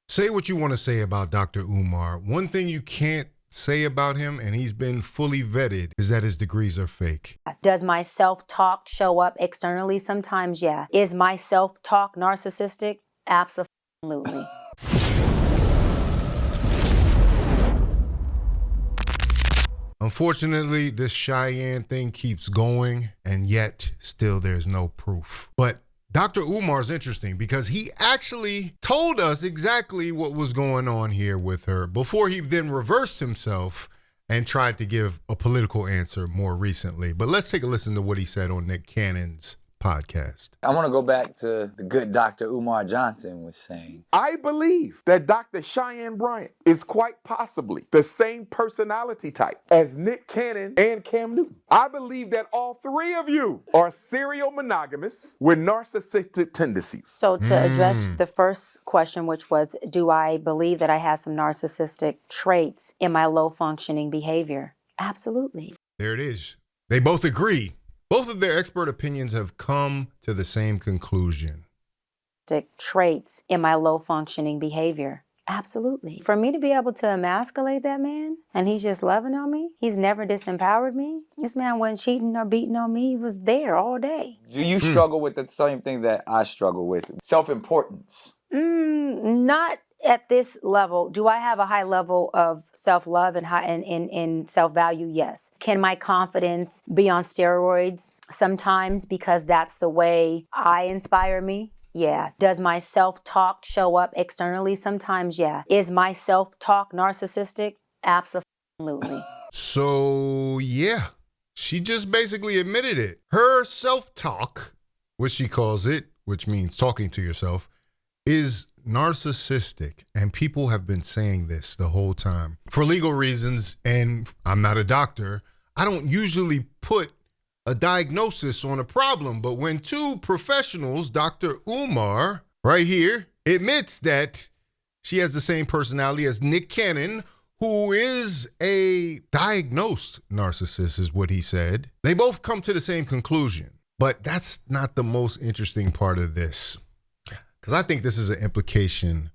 Say what you want to say about Dr. Umar. One thing you can't say about him, and he's been fully vetted, is that his degrees are fake. Does my self-talk show up externally sometimes? Yeah. Is my self-talk narcissistic? Absolutely. Unfortunately, this Cheyenne thing keeps going, and yet still there's no proof. But Dr. Umar is interesting because he actually told us exactly what was going on here with her before he then reversed himself and tried to give a political answer more recently. But let's take a listen to what he said on Nick Cannon's podcast. I want to go back to the good Dr. Umar Johnson was saying. I believe that Dr. Cheyenne Bryant is quite possibly the same personality type as Nick Cannon and Cam Newton. I believe that all three of you are serial monogamous with narcissistic tendencies. So to address the first question, which was, do I believe that I have some narcissistic traits in my low functioning behavior? Absolutely. There it is. They both agree. Both of their expert opinions have come to the same conclusion. Traits in my low functioning behavior. Absolutely. For me to be able to emasculate that man and he's just loving on me, he's never disempowered me. This man wasn't cheating or beating on me. He was there all day. Do you struggle with the same things that I struggle with? Self-importance. Not at this level. Do I have a high level of self-love and self-value? Yes. Can my confidence be on steroids sometimes because that's the way I inspire me? Yeah. Does my self-talk show up externally sometimes? Yeah. Is my self-talk narcissistic? Absolutely. So, yeah, she just basically admitted it. Her self-talk, which she calls it, which means talking to yourself, is narcissistic. And people have been saying this the whole time. For legal reasons, and I'm not a doctor, I don't usually put a diagnosis on a problem. But when two professionals, Dr. Umar, right here, admits that she has the same personality as Nick Cannon, who is a diagnosed narcissist, is what he said. They both come to the same conclusion. But that's not the most interesting part of this. Because I think this is an implication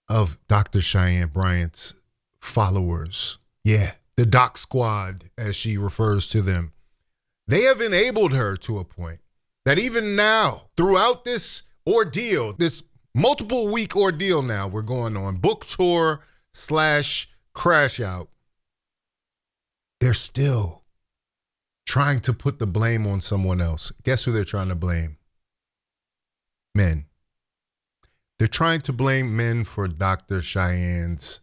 of Dr. Cheyenne Bryant's followers. Yeah, the Doc Squad, as she refers to them. They have enabled her to a point that even now, throughout this ordeal, this multiple week ordeal now, we're going on book tour / crash out, they're still trying to put the blame on someone else. Guess who they're trying to blame? Men. They're trying to blame men for Dr. Cheyenne's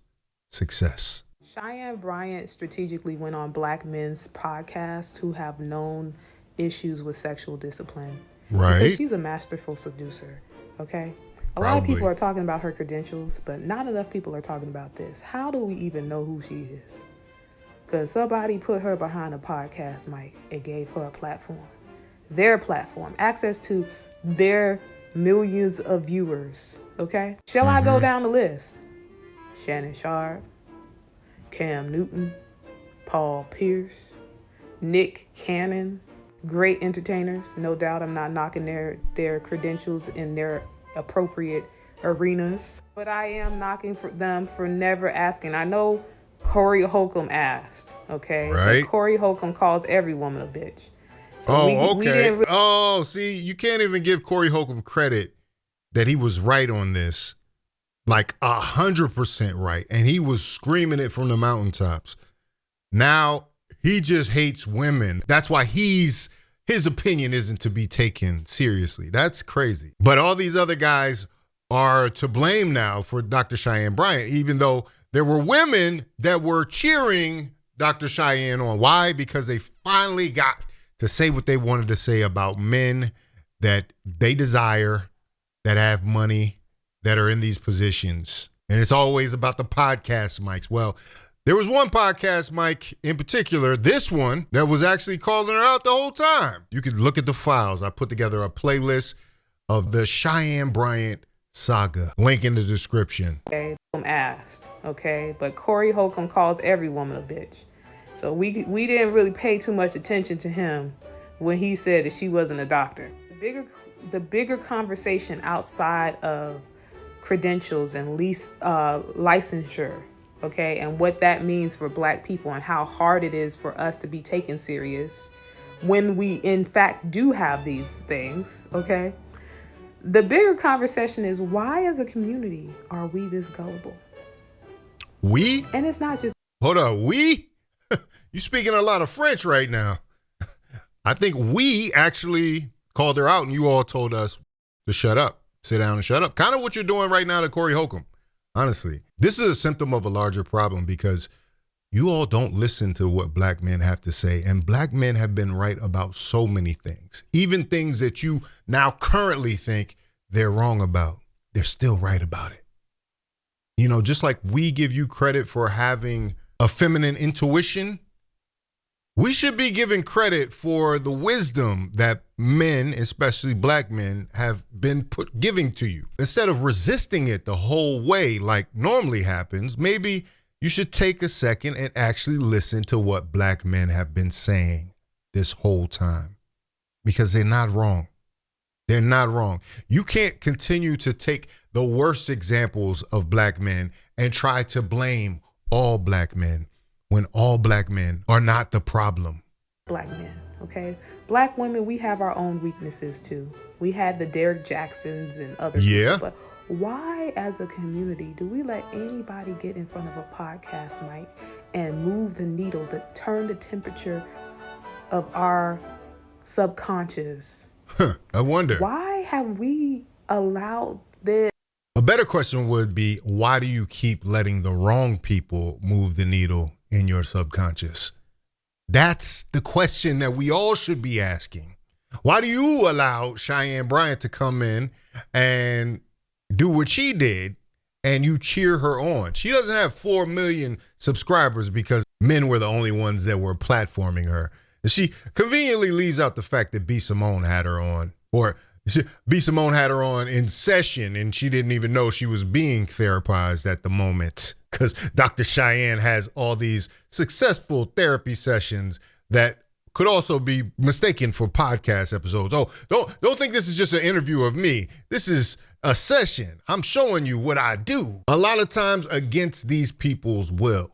success. Cheyenne Bryant strategically went on black men's podcasts who have known issues with sexual discipline. Right. Because she's a masterful seducer, okay? A lot of people are talking about her credentials, but not enough people are talking about this. How do we even know who she is? Because somebody put her behind a podcast mic and gave her a platform. Their platform. Access to their millions of viewers, okay? Shall I go down the list? Shannon Sharp, Cam Newton, Paul Pierce, Nick Cannon, great entertainers, no doubt. I'm not knocking their credentials in their appropriate arenas, but I am knocking for them for never asking. I know Corey Holcomb asked, okay? Right. But Corey Holcomb calls every woman a bitch. So okay. See, you can't even give Corey Holcomb credit that he was right on this, like 100% right. And he was screaming it from the mountaintops. Now he just hates women. That's why his opinion isn't to be taken seriously. That's crazy. But all these other guys are to blame now for Dr. Cheyenne Bryant, even though there were women that were cheering Dr. Cheyenne on. Why? Because they finally got to say what they wanted to say about men that they desire, that have money, that are in these positions. And it's always about the podcast mics. Well, there was one podcast mic in particular, this one, that was actually calling her out the whole time. You could look at the files. I put together a playlist of the Cheyenne Bryant saga. Link in the description. Okay, asked, okay? But Corey Holcomb calls every woman a bitch. So we didn't really pay too much attention to him when he said that she wasn't a doctor. The bigger conversation outside of credentials and licensure, okay, and what that means for Black people and how hard it is for us to be taken serious when we in fact do have these things, okay? The bigger conversation is, why as a community are we this gullible? We? And it's not just... Hold on, we? You speaking a lot of French right now. I think we actually called her out and you all told us to shut up, sit down and shut up. Kind of what you're doing right now to Corey Holcomb. Honestly, this is a symptom of a larger problem because you all don't listen to what Black men have to say. And Black men have been right about so many things, even things that you now currently think they're wrong about. They're still right about it. You know, just like we give you credit for having a feminine intuition, we should be given credit for the wisdom that men, especially Black men, have been giving to you. Instead of resisting it the whole way like normally happens, maybe you should take a second and actually listen to what Black men have been saying this whole time, because they're not wrong. They're not wrong. You can't continue to take the worst examples of Black men and try to blame all Black men when all Black men are not the problem. Black men, okay? Black women, we have our own weaknesses too. We had the Derek Jacksons and other people, but why as a community do we let anybody get in front of a podcast mic and move the needle, to turn the temperature of our subconscious? I wonder. Why have we allowed this? A better question would be, why do you keep letting the wrong people move the needle in your subconscious? That's the question that we all should be asking. Why do you allow Cheyenne Bryant to come in and do what she did and you cheer her on? She doesn't have 4 million subscribers because men were the only ones that were platforming her. She conveniently leaves out the fact that B. Simone had her on, or B. Simone had her on in session and she didn't even know she was being therapized at the moment, because Dr. Cheyenne has all these successful therapy sessions that could also be mistaken for podcast episodes. Oh, don't think this is just an interview of me. This is a session. I'm showing you what I do. A lot of times against these people's will.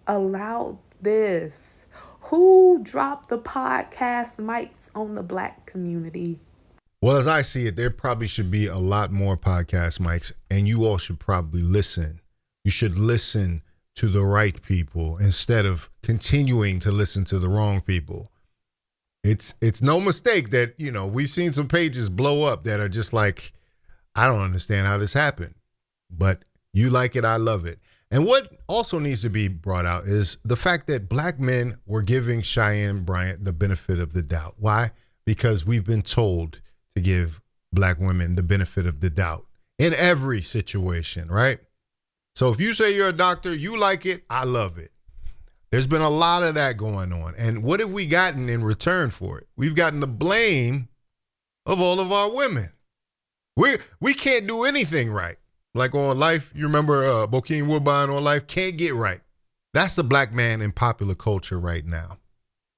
Allow this. Who dropped the podcast mics on the Black community? Well, as I see it, there probably should be a lot more podcast mics, and you all should probably listen. You should listen to the right people instead of continuing to listen to the wrong people. It's no mistake that, you know, we've seen some pages blow up that are just like, I don't understand how this happened, but you like it, I love it. And what also needs to be brought out is the fact that Black men were giving Cheyenne Bryant the benefit of the doubt. Why? Because we've been told to give Black women the benefit of the doubt in every situation, right? So if you say you're a doctor, you like it, I love it. There's been a lot of that going on. And what have we gotten in return for it? We've gotten the blame of all of our women. We can't do anything right. Like on Life, you remember Bokeem Woodbine on Life, can't get right. That's the Black man in popular culture right now.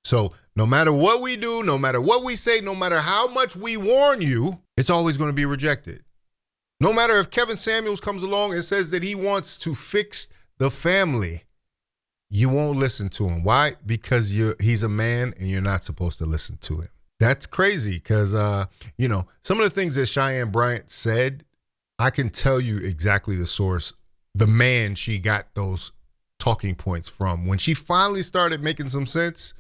So no matter what we do, no matter what we say, no matter how much we warn you, it's always going to be rejected. No matter if Kevin Samuels comes along and says that he wants to fix the family, you won't listen to him. Why? Because he's a man and you're not supposed to listen to him. That's crazy because, you know, some of the things that Cheyenne Bryant said, I can tell you exactly the source, the man she got those talking points from. When she finally started making some sense,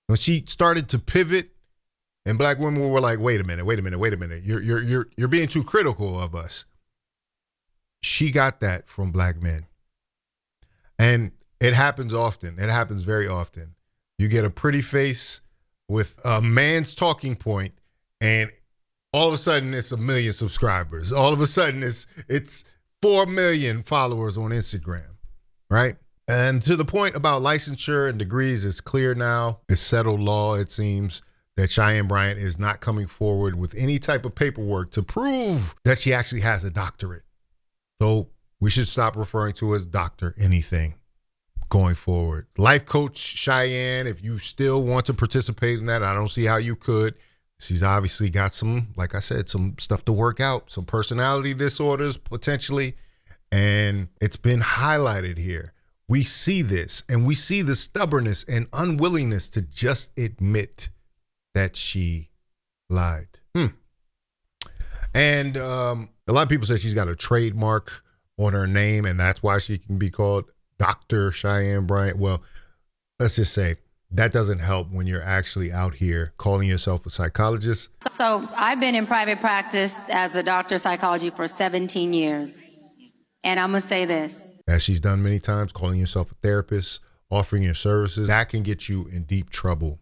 when she started to pivot, and Black women were like, wait a minute. You're being too critical of us. She got that from Black men. And it happens often. It happens very often. You get a pretty face with a man's talking point, and all of a sudden it's 1 million subscribers. All of a sudden it's 4 million followers on Instagram, right? And to the point about licensure and degrees, it's clear now. It's settled law, it seems, that Cheyenne Bryant is not coming forward with any type of paperwork to prove that she actually has a doctorate. So we should stop referring to her as Dr. Anything going forward. Life coach Cheyenne, if you still want to participate in that, I don't see how you could. She's obviously got some, like I said, some stuff to work out, some personality disorders potentially, and it's been highlighted here. We see this, and we see the stubbornness and unwillingness to just admit that she lied. And a lot of people say she's got a trademark on her name, and that's why she can be called Dr. Cheyenne Bryant. Well, let's just say that doesn't help when you're actually out here calling yourself a psychologist. So I've been in private practice as a doctor of psychology for 17 years. And I'm going to say this. As she's done many times, calling yourself a therapist, offering your services, that can get you in deep trouble.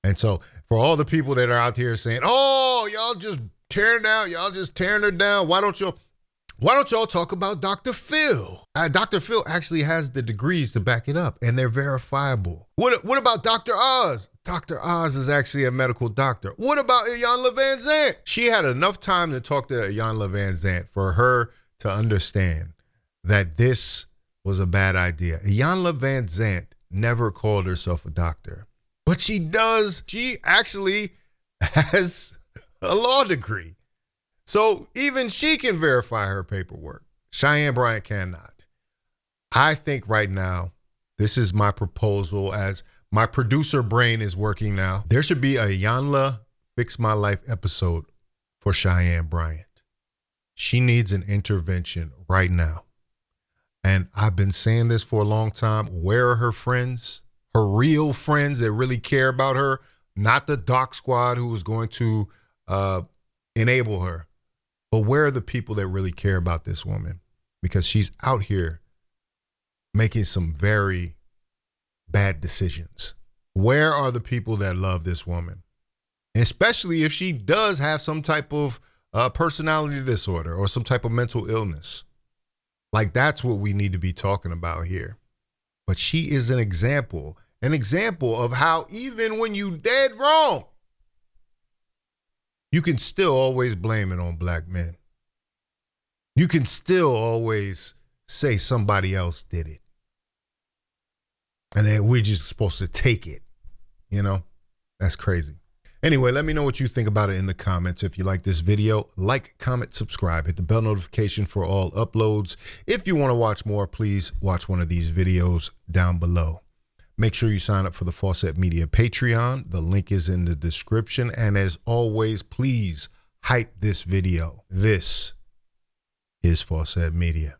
And so for all the people that are out here saying, oh, y'all just tearing down, y'all just tearing her down, why don't y'all talk about Dr. Phil? Dr. Phil actually has the degrees to back it up, and they're verifiable. What about Dr. Oz? Dr. Oz is actually a medical doctor. What about Iyanla Vanzant? She had enough time to talk to Iyanla Vanzant for her to understand that this was a bad idea. Iyanla Vanzant never called herself a doctor, but she does. She actually has a law degree. So even she can verify her paperwork. Cheyenne Bryant cannot. I think right now, this is my proposal as my producer brain is working now. There should be a Iyanla Fix My Life episode for Cheyenne Bryant. She needs an intervention right now. And I've been saying this for a long time. Where are her friends? Her real friends that really care about her? Not the doc squad who is going to enable her. But where are the people that really care about this woman? Because she's out here making some very bad decisions. Where are the people that love this woman? Especially if she does have some type of personality disorder or some type of mental illness. Like, that's what we need to be talking about here. But she is an example of how even when you dead wrong, you can still always blame it on black men. You can still always say somebody else did it. And then we're just supposed to take it. You know, that's crazy. Anyway, let me know what you think about it in the comments. If you like this video, like, comment, subscribe, hit the bell notification for all uploads. If you want to watch more, please watch one of these videos down below. Make sure you sign up for the Faucette Media Patreon. The link is in the description. And as always, please hype this video. This is Faucette Media.